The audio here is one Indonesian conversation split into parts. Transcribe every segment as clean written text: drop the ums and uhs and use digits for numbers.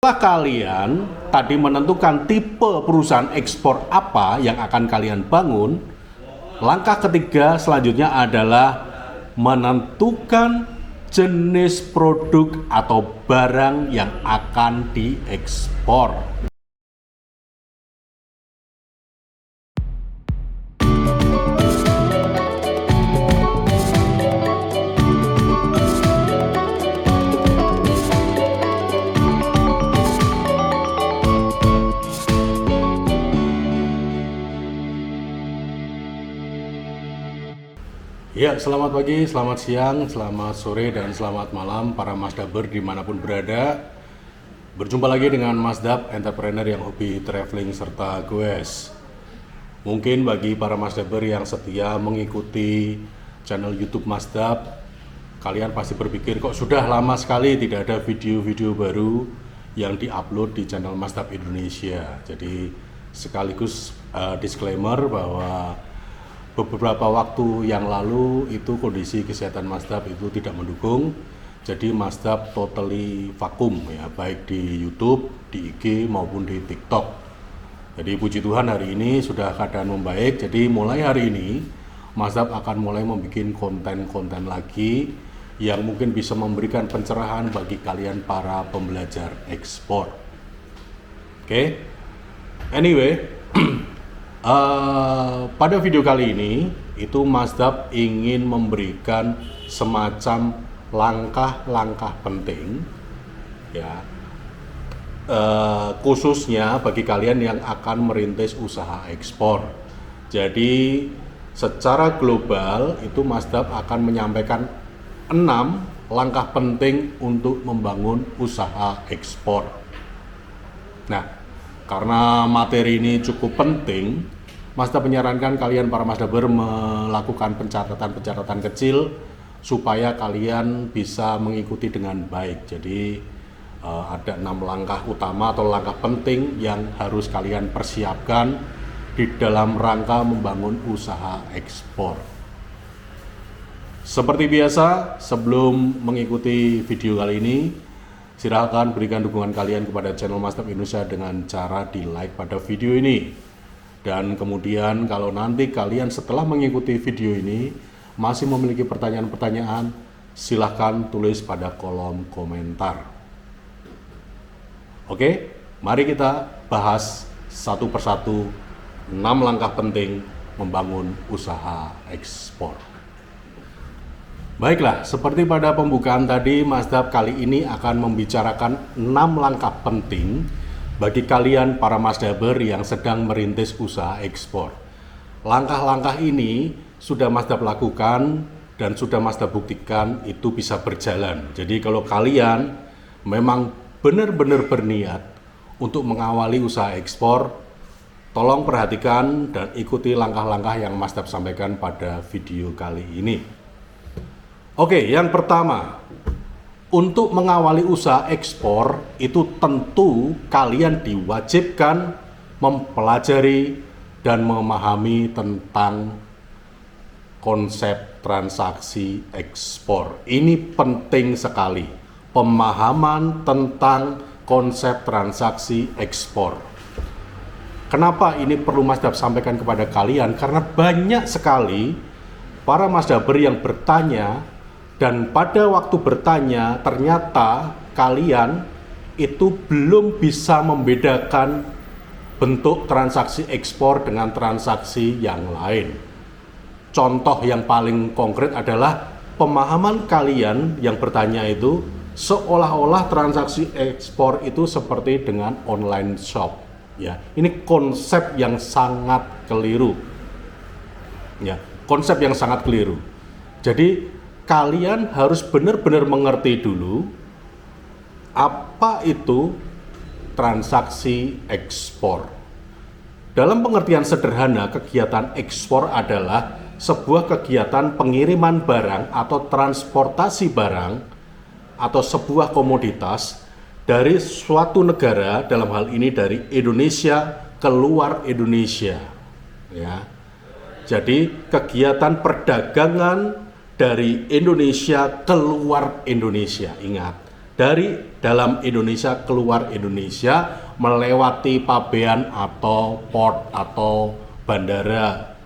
Setelah kalian tadi menentukan tipe perusahaan ekspor apa yang akan kalian bangun, langkah ketiga selanjutnya adalah menentukan jenis produk atau barang yang akan diekspor. Ya, selamat pagi, selamat siang, selamat sore, dan selamat malam para Masdaber dimanapun berada. Berjumpa lagi dengan Masdab, entrepreneur yang hobi traveling serta goes. Mungkin bagi para Masdaber yang setia mengikuti channel YouTube Masdab, kalian pasti berpikir kok sudah lama sekali tidak ada video-video baru yang diupload di channel Masdab Indonesia. Jadi sekaligus disclaimer bahwa beberapa waktu yang lalu itu kondisi kesehatan Masdab itu tidak mendukung, jadi Masdab totally vakum ya, baik di YouTube, di IG maupun di TikTok. Jadi puji Tuhan hari ini sudah keadaan membaik. Jadi mulai hari ini Masdab akan mulai membuat konten-konten lagi yang mungkin bisa memberikan pencerahan bagi kalian para pembelajar ekspor. Oke. Anyway, pada video kali ini itu Masdab ingin memberikan semacam langkah-langkah penting ya, khususnya bagi kalian yang akan merintis usaha ekspor. Jadi secara global itu Masdab akan menyampaikan 6 langkah penting untuk membangun usaha ekspor. Nah, karena materi ini cukup penting, Masdab menyarankan kalian para Masdaber melakukan pencatatan-pencatatan kecil supaya kalian bisa mengikuti dengan baik. Jadi ada 6 langkah utama atau langkah penting yang harus kalian persiapkan di dalam rangka membangun usaha ekspor. Seperti biasa, sebelum mengikuti video kali ini, silakan berikan dukungan kalian kepada channel Masdab Indonesia dengan cara di like pada video ini. Dan kemudian kalau nanti kalian setelah mengikuti video ini masih memiliki pertanyaan-pertanyaan, silahkan tulis pada kolom komentar. Oke, mari kita bahas satu persatu 6 langkah penting membangun usaha ekspor. Baiklah, seperti pada pembukaan tadi, Masdab kali ini akan membicarakan 6 langkah penting bagi kalian para Masdaber yang sedang merintis usaha ekspor. Langkah-langkah ini sudah Masdab lakukan dan sudah Masdab buktikan itu bisa berjalan. Jadi kalau kalian memang benar-benar berniat untuk mengawali usaha ekspor, tolong perhatikan dan ikuti langkah-langkah yang Masdab sampaikan pada video kali ini. Oke, yang pertama, untuk mengawali usaha ekspor itu tentu kalian diwajibkan mempelajari dan memahami tentang konsep transaksi ekspor. Ini penting sekali, pemahaman tentang konsep transaksi ekspor. Kenapa ini perlu Masdab sampaikan kepada kalian? Karena banyak sekali para Masdaber yang bertanya, dan pada waktu bertanya ternyata kalian itu belum bisa membedakan bentuk transaksi ekspor dengan transaksi yang lain. Contoh yang paling konkret adalah pemahaman kalian yang bertanya itu seolah-olah transaksi ekspor itu seperti dengan online shop. Ya, ini konsep yang sangat keliru. Ya, konsep yang sangat keliru. Jadi kalian harus benar-benar mengerti dulu apa itu transaksi ekspor. Dalam pengertian sederhana, kegiatan ekspor adalah sebuah kegiatan pengiriman barang atau transportasi barang atau sebuah komoditas dari suatu negara, dalam hal ini dari Indonesia ke luar Indonesia. Ya. Jadi kegiatan perdagangan dari Indonesia keluar Indonesia, ingat, dari dalam Indonesia keluar Indonesia melewati pabean atau port atau bandara,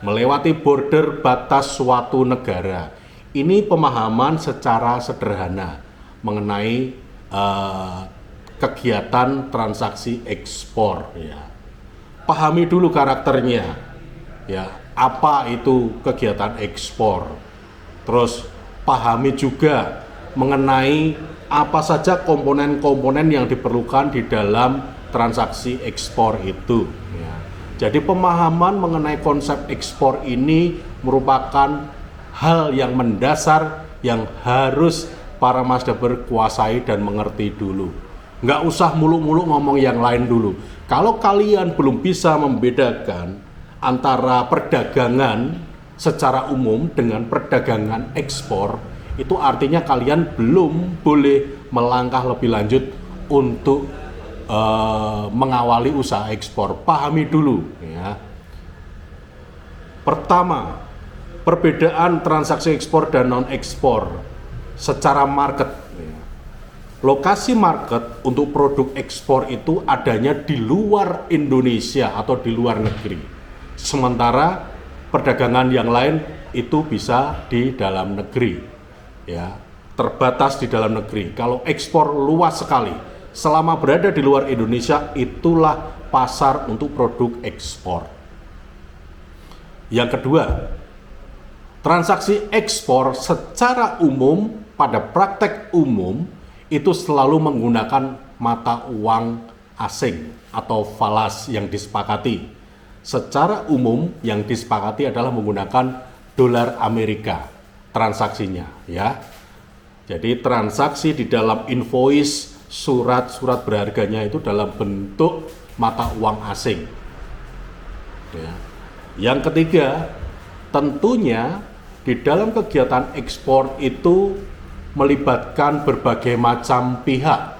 melewati border batas suatu negara. Ini pemahaman secara sederhana mengenai kegiatan transaksi ekspor. Ya. Pahami dulu karakternya. Ya, apa itu kegiatan ekspor? Terus pahami juga mengenai apa saja komponen-komponen yang diperlukan di dalam transaksi ekspor itu. Ya. Jadi pemahaman mengenai konsep ekspor ini merupakan hal yang mendasar yang harus para Masdaber kuasai dan mengerti dulu. Nggak usah muluk-muluk ngomong yang lain dulu. Kalau kalian belum bisa membedakan antara perdagangan secara umum dengan perdagangan ekspor, itu artinya kalian belum boleh melangkah lebih lanjut untuk mengawali usaha ekspor. Pahami dulu ya. Pertama, perbedaan transaksi ekspor dan non ekspor secara market. Lokasi market untuk produk ekspor itu adanya di luar Indonesia atau di luar negeri. Sementara perdagangan yang lain itu bisa di dalam negeri. Ya, terbatas di dalam negeri. Kalau ekspor luas sekali, selama berada di luar Indonesia itulah pasar untuk produk ekspor. Yang kedua, transaksi ekspor secara umum pada praktek umum itu selalu menggunakan mata uang asing atau falas yang disepakati. Secara umum yang disepakati adalah menggunakan dolar Amerika transaksinya ya. Jadi transaksi di dalam invoice surat-surat berharganya itu dalam bentuk mata uang asing. Ya. Yang ketiga, tentunya di dalam kegiatan ekspor itu melibatkan berbagai macam pihak.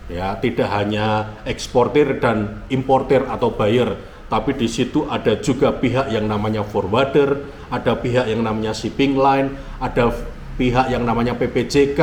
Ya, tidak hanya eksportir dan importir atau buyer, tapi di situ ada juga pihak yang namanya forwarder, ada pihak yang namanya shipping line, ada pihak yang namanya PPJK,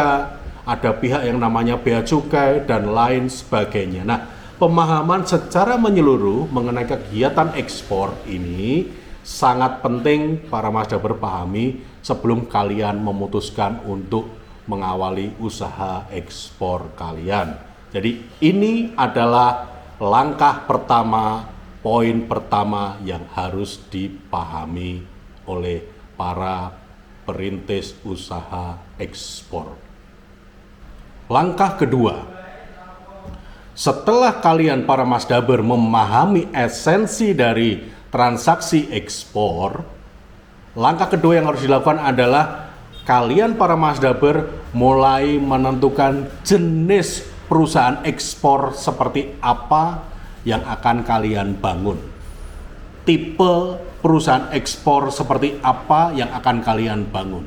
ada pihak yang namanya bea cukai dan lain sebagainya. Nah, pemahaman secara menyeluruh mengenai kegiatan ekspor ini sangat penting para Masdaber pahami sebelum kalian memutuskan untuk mengawali usaha ekspor kalian. Jadi ini adalah langkah pertama, poin pertama yang harus dipahami oleh para perintis usaha ekspor. Langkah kedua, setelah kalian para Masdaber memahami esensi dari transaksi ekspor, langkah kedua yang harus dilakukan adalah kalian para Masdaber mulai menentukan jenis perusahaan ekspor seperti apa yang akan kalian bangun. Tipe perusahaan ekspor seperti apa yang akan kalian bangun.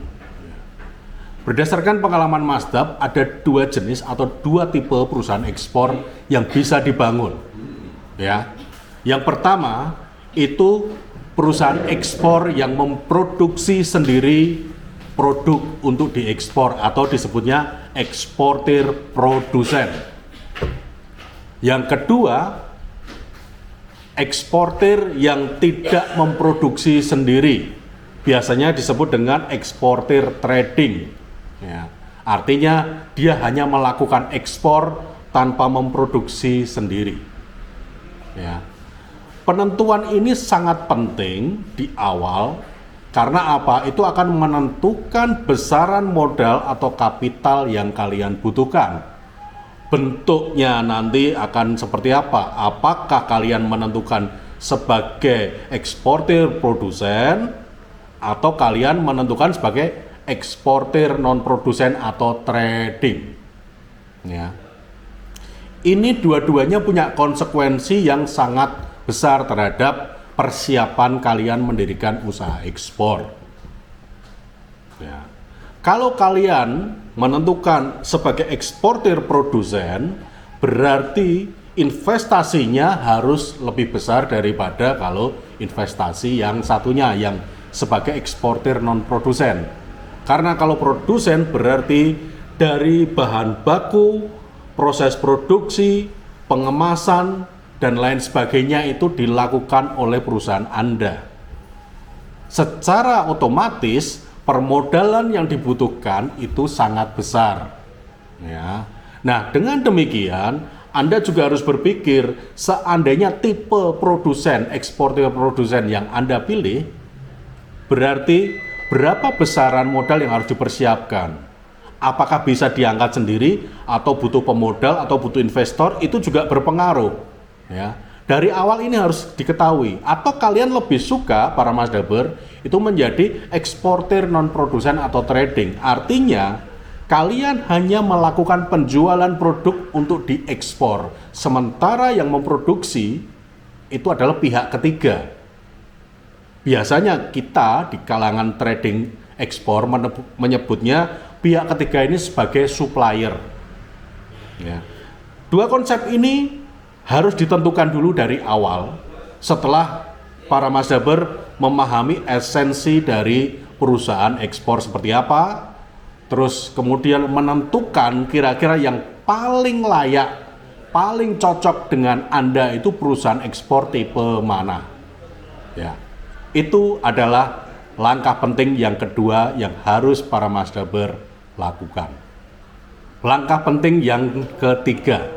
Berdasarkan pengalaman Masdab, ada dua jenis atau dua tipe perusahaan ekspor yang bisa dibangun. Ya. Yang pertama itu perusahaan ekspor yang memproduksi sendiri produk untuk diekspor atau disebutnya eksportir produsen. Yang kedua, eksportir yang tidak memproduksi sendiri, biasanya disebut dengan eksportir trading. Ya, artinya dia hanya melakukan ekspor tanpa memproduksi sendiri. Ya. Penentuan ini sangat penting di awal. Karena apa? Itu akan menentukan besaran modal atau kapital yang kalian butuhkan. Bentuknya nanti akan seperti apa? Apakah kalian menentukan sebagai eksportir produsen atau kalian menentukan sebagai eksportir non-produsen atau trading? Ya. Ini dua-duanya punya konsekuensi yang sangat besar terhadap persiapan kalian mendirikan usaha ekspor. Ya. Kalau kalian menentukan sebagai eksportir produsen, berarti investasinya harus lebih besar daripada kalau investasi yang satunya yang sebagai eksportir non produsen. Karena kalau produsen berarti dari bahan baku, proses produksi, pengemasan, dan lain sebagainya itu dilakukan oleh perusahaan Anda. Secara otomatis permodalan yang dibutuhkan itu sangat besar. Ya. Nah, dengan demikian Anda juga harus berpikir seandainya tipe produsen, eksportir produsen yang Anda pilih, berarti berapa besaran modal yang harus dipersiapkan? Apakah bisa diangkat sendiri atau butuh pemodal atau butuh investor, itu juga berpengaruh. Ya. Dari awal ini harus diketahui. Atau kalian lebih suka, para Masdaber, itu menjadi eksportir non-produsen atau trading. Artinya, kalian hanya melakukan penjualan produk untuk diekspor. Sementara yang memproduksi itu adalah pihak ketiga. Biasanya kita di kalangan trading ekspor menyebutnya pihak ketiga ini sebagai supplier. Ya. Dua konsep ini harus ditentukan dulu dari awal setelah para Masdaber memahami esensi dari perusahaan ekspor seperti apa, terus kemudian menentukan kira-kira yang paling layak, paling cocok dengan Anda itu perusahaan ekspor tipe mana. Ya. Itu adalah langkah penting yang kedua yang harus para Masdaber lakukan. Langkah penting yang ketiga,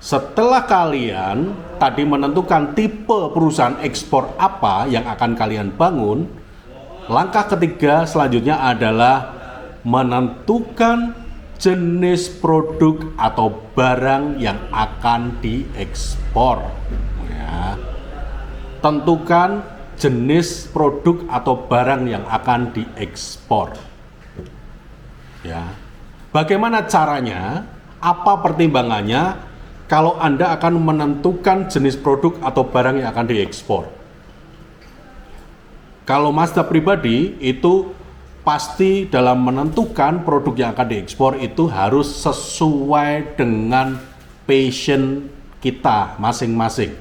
setelah kalian tadi menentukan tipe perusahaan ekspor apa yang akan kalian bangun, langkah ketiga selanjutnya adalah menentukan jenis produk atau barang yang akan diekspor. Ya. Tentukan jenis produk atau barang yang akan diekspor. Ya. Bagaimana caranya? Apa pertimbangannya? Kalau Anda akan menentukan jenis produk atau barang yang akan diekspor. Kalau Mazda pribadi itu pasti dalam menentukan produk yang akan diekspor itu harus sesuai dengan passion kita masing-masing.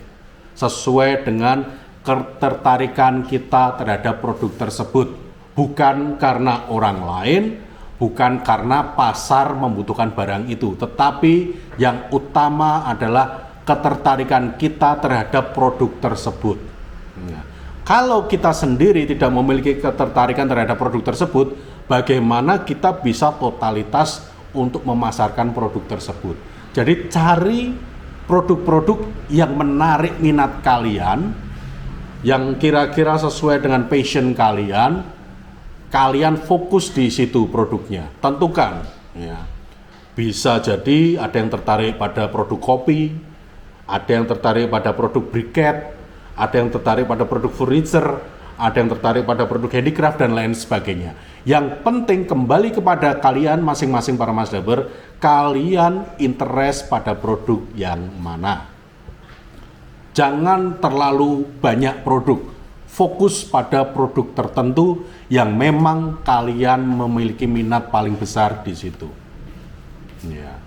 Sesuai dengan ketertarikan kita terhadap produk tersebut. Bukan karena orang lain, bukan karena pasar membutuhkan barang itu, tetapi yang utama adalah ketertarikan kita terhadap produk tersebut. Ya. Kalau kita sendiri tidak memiliki ketertarikan terhadap produk tersebut, bagaimana kita bisa totalitas untuk memasarkan produk tersebut? Jadi cari produk-produk yang menarik minat kalian, yang kira-kira sesuai dengan passion kalian. Kalian fokus di situ produknya, tentukan. Ya. Bisa jadi ada yang tertarik pada produk kopi, ada yang tertarik pada produk briket, ada yang tertarik pada produk furniture, ada yang tertarik pada produk handicraft dan lain sebagainya. Yang penting kembali kepada kalian masing-masing para Masdaber, kalian interest pada produk yang mana. Jangan terlalu banyak produk. Fokus pada produk tertentu yang memang kalian memiliki minat paling besar di situ. Ya.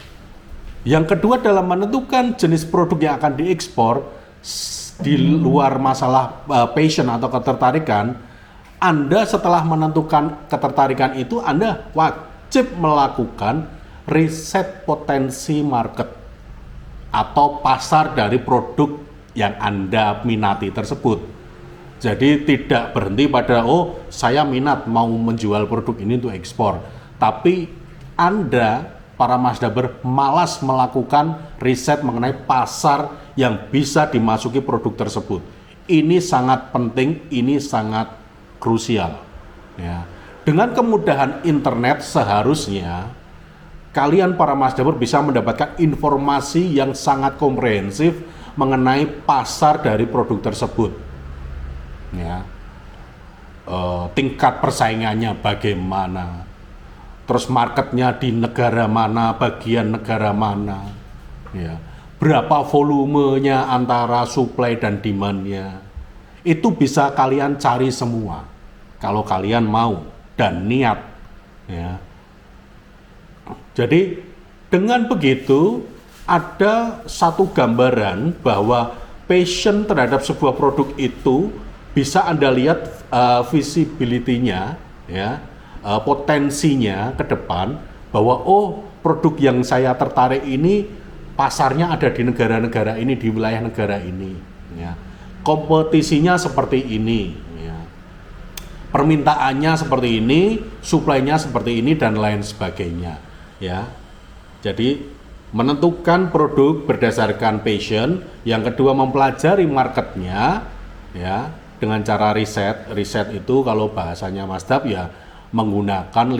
Yang kedua dalam menentukan jenis produk yang akan diekspor, di luar masalah passion atau ketertarikan, Anda setelah menentukan ketertarikan itu, Anda wajib melakukan riset potensi market atau pasar dari produk yang Anda minati tersebut. Jadi tidak berhenti pada, oh saya minat mau menjual produk ini untuk ekspor. Tapi Anda, para Masdaber, malas melakukan riset mengenai pasar yang bisa dimasuki produk tersebut. Ini sangat penting, ini sangat krusial. Ya. Dengan kemudahan internet seharusnya kalian para Masdaber bisa mendapatkan informasi yang sangat komprehensif mengenai pasar dari produk tersebut. Ya, tingkat persaingannya bagaimana, terus marketnya di negara mana, bagian negara mana, ya, berapa volumenya antara supply dan demand-nya, itu bisa kalian cari semua kalau kalian mau dan niat. Ya. Jadi dengan begitu ada satu gambaran bahwa passion terhadap sebuah produk itu bisa Anda lihat visibility-nya, ya, potensinya ke depan bahwa produk yang saya tertarik ini pasarnya ada di negara-negara ini, di wilayah negara ini, ya. Kompetisinya seperti ini, ya. Permintaannya seperti ini, suplainya seperti ini dan lain sebagainya, ya. Jadi menentukan produk berdasarkan passion, yang kedua mempelajari marketnya, ya, dengan cara riset. Riset itu kalau bahasanya Mas Dap ya menggunakan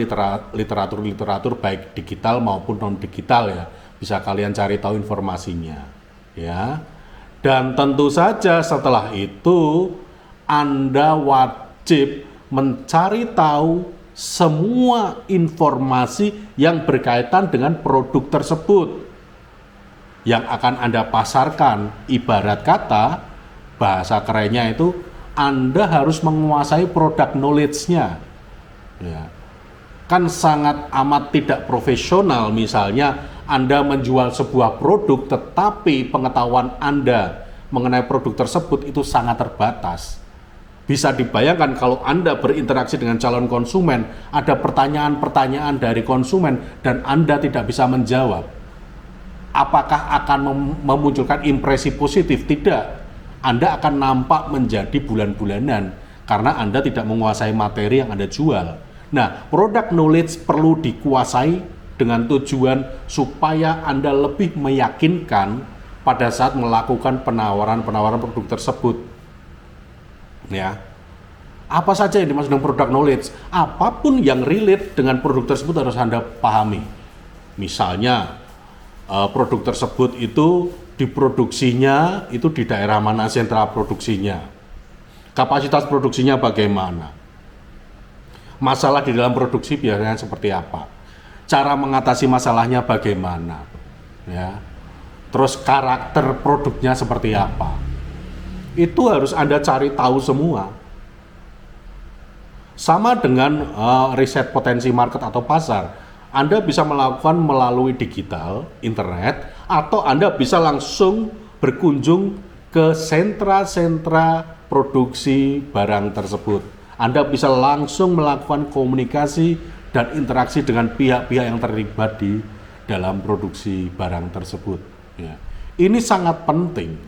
literatur baik digital maupun non digital, ya. Bisa kalian cari tahu informasinya, ya. Dan tentu saja setelah itu Anda wajib mencari tahu semua informasi yang berkaitan dengan produk tersebut yang akan Anda pasarkan. Ibarat kata, bahasa kerennya itu Anda harus menguasai product knowledge-nya, ya. Kan sangat amat tidak profesional misalnya Anda menjual sebuah produk tetapi pengetahuan Anda mengenai produk tersebut itu sangat terbatas. Bisa dibayangkan kalau Anda berinteraksi dengan calon konsumen, ada pertanyaan-pertanyaan dari konsumen dan Anda tidak bisa menjawab. Apakah akan memunculkan impresi positif? Tidak. Anda akan nampak menjadi bulan-bulanan karena Anda tidak menguasai materi yang Anda jual. Nah, product knowledge perlu dikuasai dengan tujuan supaya Anda lebih meyakinkan pada saat melakukan penawaran produk tersebut. Ya. Apa saja yang dimaksud dengan product knowledge? Apapun yang relate dengan produk tersebut harus Anda pahami. Misalnya, produk tersebut itu diproduksinya itu di daerah mana, sentra produksinya, kapasitas produksinya bagaimana, masalah di dalam produksi biasanya seperti apa, cara mengatasi masalahnya bagaimana, ya. Terus karakter produknya seperti apa. Itu harus Anda cari tahu semua. Sama dengan riset potensi market atau pasar. Anda bisa melakukan melalui digital, internet, atau Anda bisa langsung berkunjung ke sentra-sentra produksi barang tersebut. Anda bisa langsung melakukan komunikasi dan interaksi dengan pihak-pihak yang terlibat di dalam produksi barang tersebut. Ya. Ini sangat penting.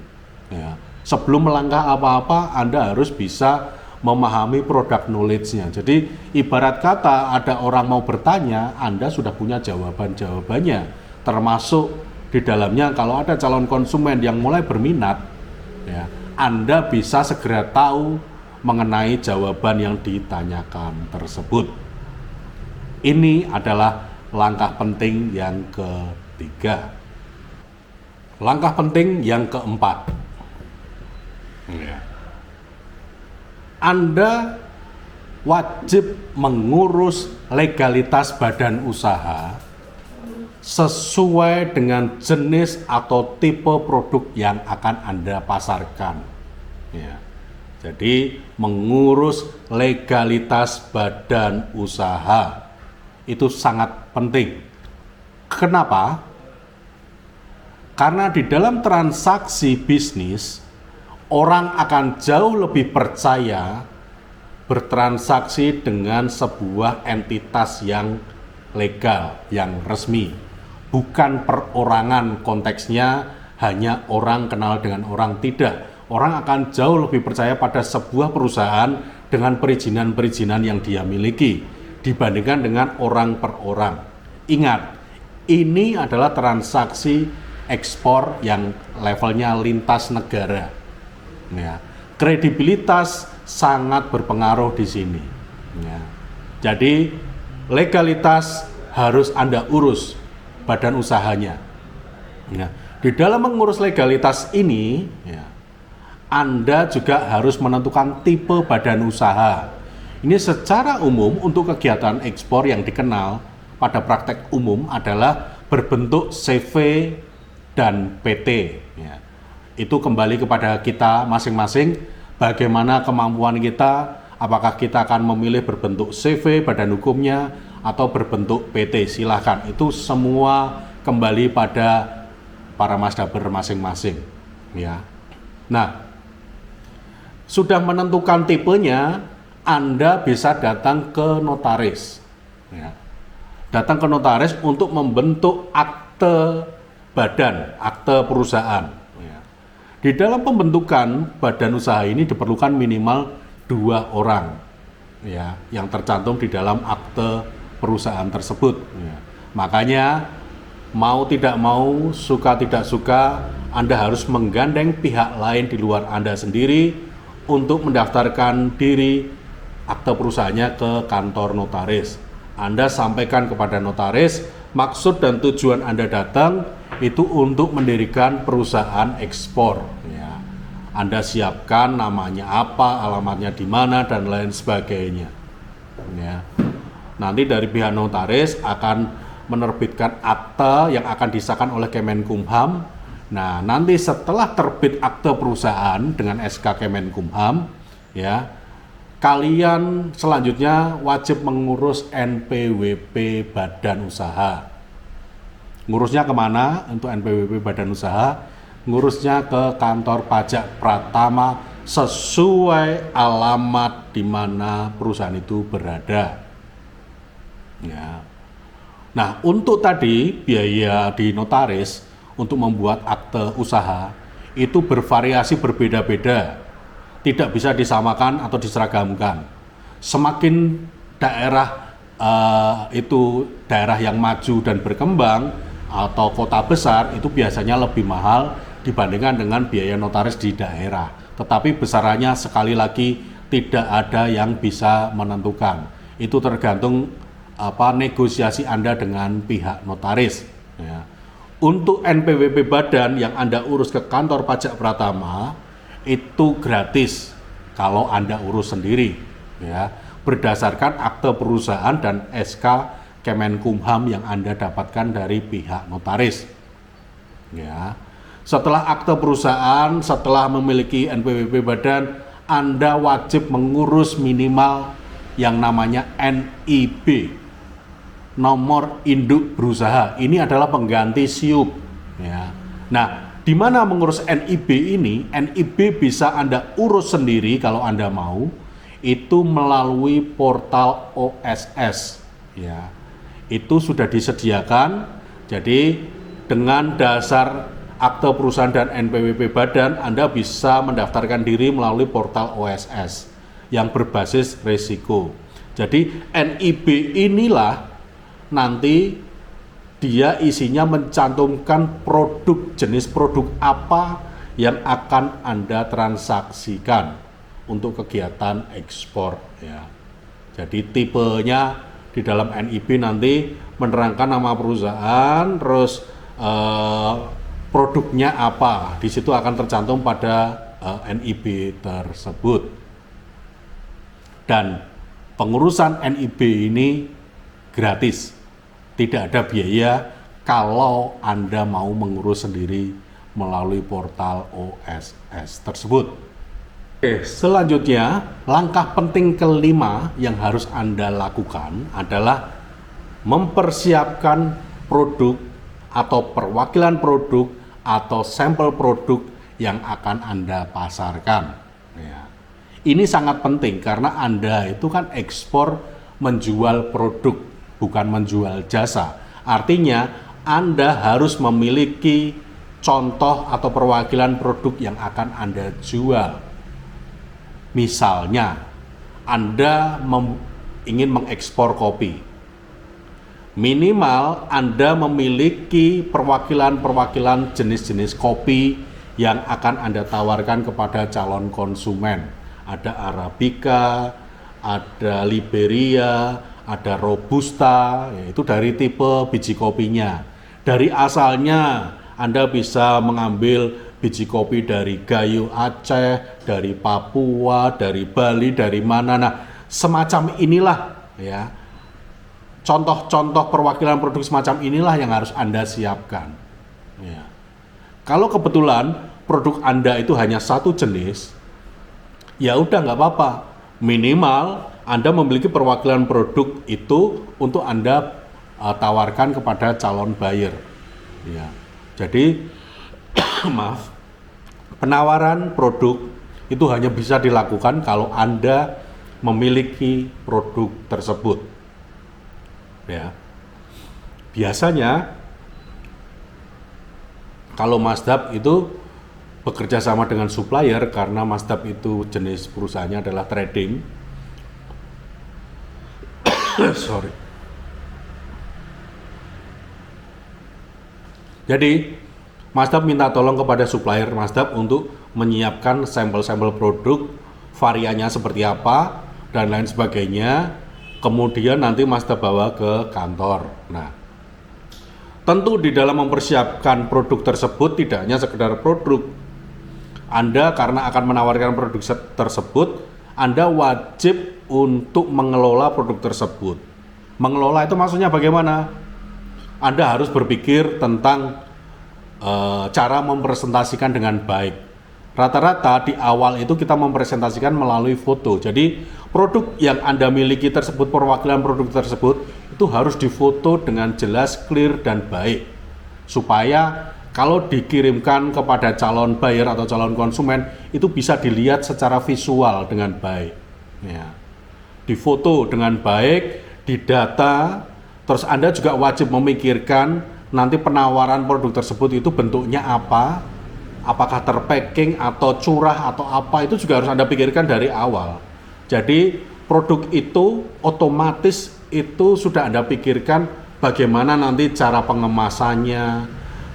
Ya. Sebelum melangkah apa-apa, Anda harus bisa memahami product knowledge-nya. Jadi ibarat kata ada orang mau bertanya, Anda sudah punya jawaban-jawabannya. Termasuk di dalamnya kalau ada calon konsumen yang mulai berminat, ya, Anda bisa segera tahu mengenai jawaban yang ditanyakan tersebut. Ini adalah langkah penting yang ketiga. Langkah penting yang keempat. Ya. Anda wajib mengurus legalitas badan usaha sesuai dengan jenis atau tipe produk yang akan Anda pasarkan. Ya. Jadi mengurus legalitas badan usaha itu sangat penting. Kenapa? Karena di dalam transaksi bisnis, orang akan jauh lebih percaya bertransaksi dengan sebuah entitas yang legal, yang resmi. Bukan perorangan konteksnya, hanya orang kenal dengan orang, tidak. Orang akan jauh lebih percaya pada sebuah perusahaan dengan perizinan-perizinan yang dia miliki dibandingkan dengan orang per orang. Ingat, ini adalah transaksi ekspor yang levelnya lintas negara. Ya, kredibilitas sangat berpengaruh di sini. Ya. Jadi legalitas harus Anda urus badan usahanya. Ya. Di dalam mengurus legalitas ini, ya, Anda juga harus menentukan tipe badan usaha. Ini secara umum untuk kegiatan ekspor yang dikenal pada praktek umum adalah berbentuk CV dan PT. Ya. Itu kembali kepada kita masing-masing, bagaimana kemampuan kita, apakah kita akan memilih berbentuk CV, badan hukumnya, atau berbentuk PT, silahkan. Itu semua kembali pada para masdaber masing-masing. Ya. Nah, sudah menentukan tipenya, Anda bisa datang ke notaris. Ya. Datang ke notaris untuk membentuk akte badan, akte perusahaan. Ya. Di dalam pembentukan badan usaha ini diperlukan minimal 2 orang, ya, yang tercantum di dalam akte perusahaan tersebut. Ya. Makanya mau tidak mau, suka tidak suka, Anda harus menggandeng pihak lain di luar Anda sendiri untuk mendaftarkan diri akte perusahaannya ke kantor notaris. Anda sampaikan kepada notaris, maksud dan tujuan Anda datang itu untuk mendirikan perusahaan ekspor. Ya. Anda siapkan namanya apa, alamatnya di mana, dan lain sebagainya. Ya. Nanti dari pihak notaris akan menerbitkan akte yang akan disahkan oleh Kemenkumham. Nah, nanti setelah terbit akte perusahaan dengan SK Kemenkumham, ya, kalian selanjutnya wajib mengurus NPWP badan usaha. Ngurusnya kemana untuk NPWP badan usaha? Ngurusnya ke kantor pajak Pratama sesuai alamat di mana perusahaan itu berada. Ya. Nah, untuk tadi biaya di notaris untuk membuat akte usaha itu bervariasi berbeda-beda. Tidak bisa disamakan atau diseragamkan. Semakin daerah itu daerah yang maju dan berkembang atau kota besar itu biasanya lebih mahal dibandingkan dengan biaya notaris di daerah. Tetapi besarannya sekali lagi tidak ada yang bisa menentukan. Itu tergantung negosiasi Anda dengan pihak notaris. Ya. Untuk NPWP badan yang Anda urus ke kantor pajak Pratama itu gratis kalau Anda urus sendiri, ya, berdasarkan akte perusahaan dan SK Kemenkumham yang Anda dapatkan dari pihak notaris. Ya. Setelah akte perusahaan, setelah memiliki NPWP badan, Anda wajib mengurus minimal yang namanya NIB, nomor induk berusaha. Ini adalah pengganti SIUP. Ya. Nah, di mana mengurus NIB ini? NIB bisa Anda urus sendiri kalau Anda mau, itu melalui portal OSS. Ya, itu sudah disediakan. Jadi dengan dasar akte perusahaan dan NPWP badan, Anda bisa mendaftarkan diri melalui portal OSS yang berbasis risiko. Jadi NIB inilah nanti dia isinya mencantumkan jenis produk apa yang akan Anda transaksikan untuk kegiatan ekspor. Ya. Jadi tipenya di dalam NIB nanti menerangkan nama perusahaan, terus produknya apa. Di situ akan tercantum pada NIB tersebut. Dan pengurusan NIB ini gratis. Tidak ada biaya kalau Anda mau mengurus sendiri melalui portal OSS tersebut. Oke, selanjutnya langkah penting kelima yang harus Anda lakukan adalah mempersiapkan produk atau perwakilan produk atau sampel produk yang akan Anda pasarkan. Ya. Ini sangat penting karena Anda itu kan ekspor menjual produk, bukan menjual jasa. Artinya Anda harus memiliki contoh atau perwakilan produk yang akan Anda jual. Misalnya Anda ingin mengekspor kopi, minimal Anda memiliki perwakilan-perwakilan jenis-jenis kopi yang akan Anda tawarkan kepada calon konsumen. Ada Arabica, ada Liberia, ada Robusta, yaitu dari tipe biji kopinya. Dari asalnya Anda bisa mengambil biji kopi dari Gayo Aceh, dari Papua, dari Bali, dari mana. Nah, semacam inilah ya. Contoh-contoh perwakilan produk semacam inilah yang harus Anda siapkan. Ya. Kalau kebetulan produk Anda itu hanya satu jenis, ya udah nggak apa-apa. Minimal Anda memiliki perwakilan produk itu untuk Anda tawarkan kepada calon buyer. Ya. Jadi maaf, penawaran produk itu hanya bisa dilakukan kalau Anda memiliki produk tersebut. Ya. Biasanya kalau Masdab itu bekerja sama dengan supplier karena Masdab itu jenis perusahaannya adalah trading. Sorry. Jadi Masdab minta tolong kepada supplier Masdab untuk menyiapkan sampel-sampel produk, variannya seperti apa dan lain sebagainya. Kemudian nanti Masdab bawa ke kantor. Nah, tentu di dalam mempersiapkan produk tersebut tidak hanya sekedar produk. Anda karena akan menawarkan produk tersebut, Anda wajib untuk mengelola produk tersebut. Mengelola itu maksudnya bagaimana? Anda harus berpikir tentang cara mempresentasikan dengan baik. Rata-rata di awal itu kita mempresentasikan melalui foto. Jadi produk yang Anda miliki tersebut, perwakilan produk tersebut itu harus difoto dengan jelas, clear, dan baik. Supaya kalau dikirimkan kepada calon buyer atau calon konsumen itu bisa dilihat secara visual dengan baik. Ya. Difoto dengan baik, didata, terus Anda juga wajib memikirkan nanti penawaran produk tersebut itu bentuknya apa, apakah terpacking atau curah atau apa, itu juga harus Anda pikirkan dari awal. Jadi produk itu otomatis itu sudah Anda pikirkan bagaimana nanti cara pengemasannya,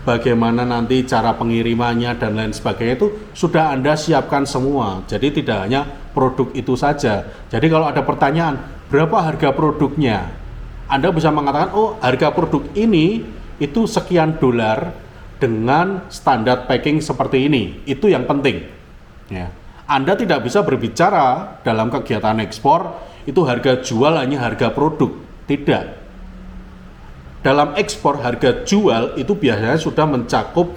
bagaimana nanti cara pengirimannya dan lain sebagainya, itu sudah Anda siapkan semua. Jadi tidak hanya produk itu saja. Jadi kalau ada pertanyaan, berapa harga produknya? Anda bisa mengatakan, oh harga produk ini itu sekian dolar dengan standar packing seperti ini. Itu yang penting. Ya. Anda tidak bisa berbicara dalam kegiatan ekspor, itu harga jual hanya harga produk. Tidak. Dalam ekspor harga jual itu biasanya sudah mencakup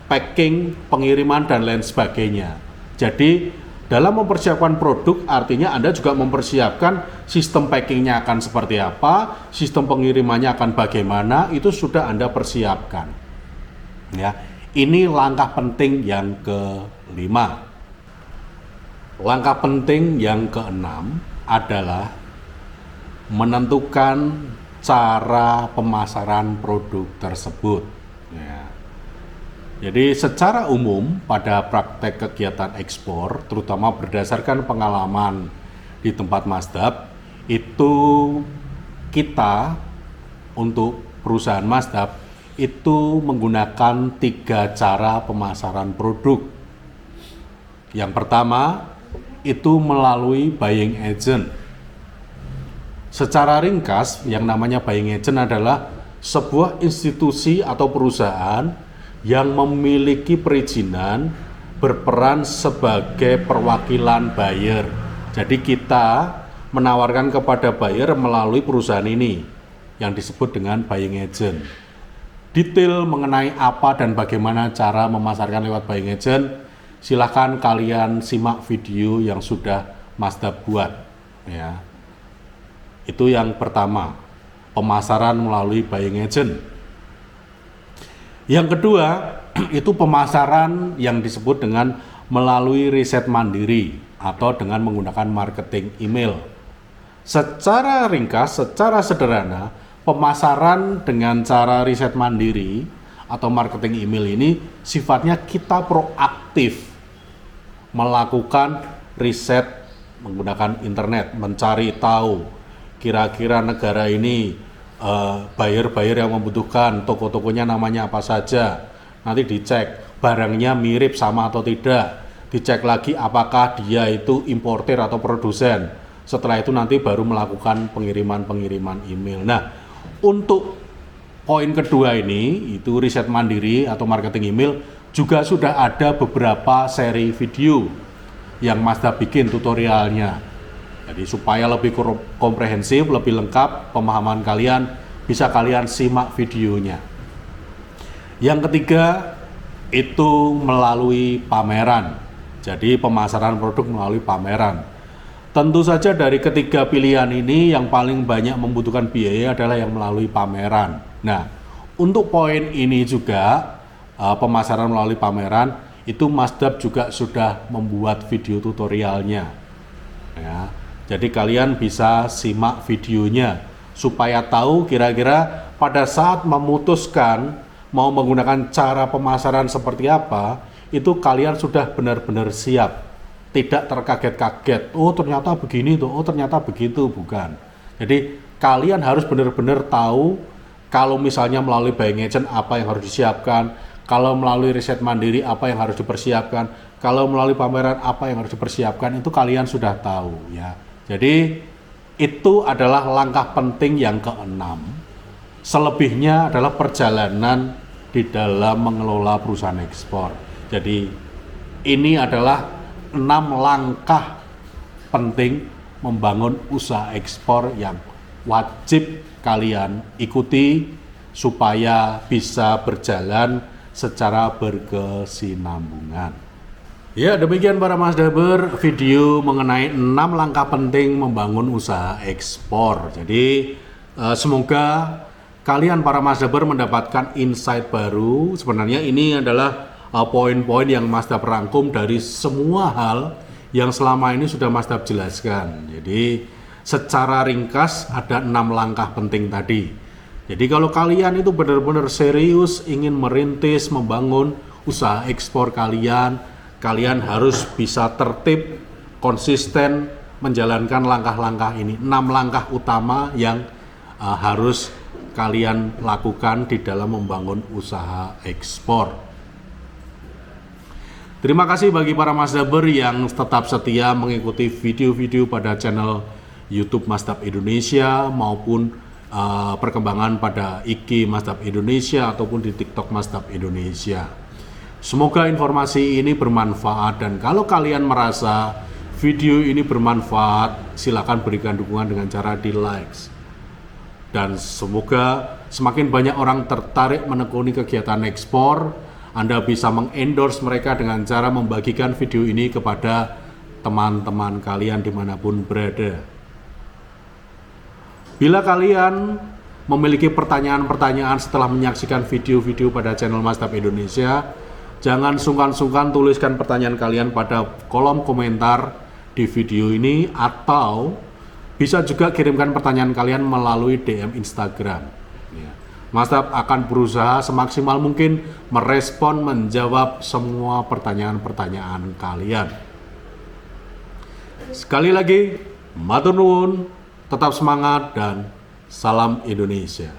packing, pengiriman dan lain sebagainya. Jadi dalam mempersiapkan produk artinya Anda juga mempersiapkan sistem packingnya akan seperti apa, sistem pengirimannya akan bagaimana, itu sudah Anda persiapkan. Ya, ini langkah penting yang kelima. Langkah penting yang keenam adalah menentukan cara pemasaran produk tersebut. Ya. Jadi secara umum pada praktek kegiatan ekspor, terutama berdasarkan pengalaman di tempat Masdab, itu kita untuk perusahaan Masdab itu menggunakan 3 cara pemasaran produk. Yang pertama itu melalui buying agent. Secara ringkas, yang namanya buying agent adalah sebuah institusi atau perusahaan yang memiliki perizinan berperan sebagai perwakilan buyer. Jadi kita menawarkan kepada buyer melalui perusahaan ini yang disebut dengan buying agent. Detail mengenai apa dan bagaimana cara memasarkan lewat buying agent, silahkan kalian simak video yang sudah Masdab buat. Ya. Itu yang pertama, pemasaran melalui buying agent. Yang kedua, itu pemasaran yang disebut dengan melalui riset mandiri atau dengan menggunakan marketing email. Secara ringkas, secara sederhana, pemasaran dengan cara riset mandiri atau marketing email ini sifatnya kita proaktif melakukan riset menggunakan internet, mencari tahu kira-kira negara ini buyer-buyer yang membutuhkan, toko-tokonya namanya apa saja. Nanti dicek barangnya mirip sama atau tidak, dicek lagi apakah dia itu importer atau produsen. Setelah itu nanti baru melakukan pengiriman email. Nah, untuk poin kedua ini, itu riset mandiri atau marketing email, juga sudah ada beberapa seri video yang Masdab bikin tutorialnya. Jadi supaya lebih komprehensif, lebih lengkap pemahaman kalian, bisa kalian simak videonya. Yang ketiga itu melalui pameran. Jadi pemasaran produk melalui pameran. Tentu saja dari ketiga pilihan ini yang paling banyak membutuhkan biaya adalah yang melalui pameran. Nah, untuk poin ini juga pemasaran melalui pameran itu Masdab juga sudah membuat video tutorialnya. Ya. Jadi kalian bisa simak videonya supaya tahu kira-kira pada saat memutuskan mau menggunakan cara pemasaran seperti apa, itu kalian sudah benar-benar siap, tidak terkaget-kaget, oh ternyata begini tuh, oh ternyata begitu, bukan. Jadi kalian harus benar-benar tahu kalau misalnya melalui buying agent apa yang harus disiapkan, kalau melalui riset mandiri apa yang harus dipersiapkan, kalau melalui pameran apa yang harus dipersiapkan, itu kalian sudah tahu ya. Jadi itu adalah langkah penting yang keenam. Selebihnya adalah perjalanan di dalam mengelola perusahaan ekspor. Jadi ini adalah 6 langkah penting membangun usaha ekspor yang wajib kalian ikuti supaya bisa berjalan secara berkesinambungan. Ya, demikian para Masdaber video mengenai 6 langkah penting membangun usaha ekspor. Jadi semoga kalian para Masdaber mendapatkan insight baru. Sebenarnya ini adalah poin-poin yang Masdab rangkum dari semua hal yang selama ini sudah Masdab jelaskan. Jadi secara ringkas ada 6 langkah penting tadi. Jadi kalau kalian itu benar-benar serius ingin merintis, membangun usaha ekspor kalian harus bisa tertib, konsisten menjalankan langkah-langkah ini. 6 langkah utama yang harus kalian lakukan di dalam membangun usaha ekspor. Terima kasih bagi para Masdaber yang tetap setia mengikuti video-video pada channel YouTube Masdab Indonesia maupun perkembangan pada IG Masdab Indonesia ataupun di TikTok Masdab Indonesia. Semoga informasi ini bermanfaat, dan kalau kalian merasa video ini bermanfaat, silakan berikan dukungan dengan cara di likes. Dan semoga semakin banyak orang tertarik menekuni kegiatan ekspor. Anda bisa mengendorse mereka dengan cara membagikan video ini kepada teman-teman kalian dimanapun berada. Bila kalian memiliki pertanyaan-pertanyaan setelah menyaksikan video-video pada channel Masdab Indonesia, jangan sungkan-sungkan tuliskan pertanyaan kalian pada kolom komentar di video ini, atau bisa juga kirimkan pertanyaan kalian melalui DM Instagram. Masdab akan berusaha semaksimal mungkin merespon, menjawab semua pertanyaan-pertanyaan kalian. Sekali lagi, matur nuwun, tetap semangat, dan salam Indonesia.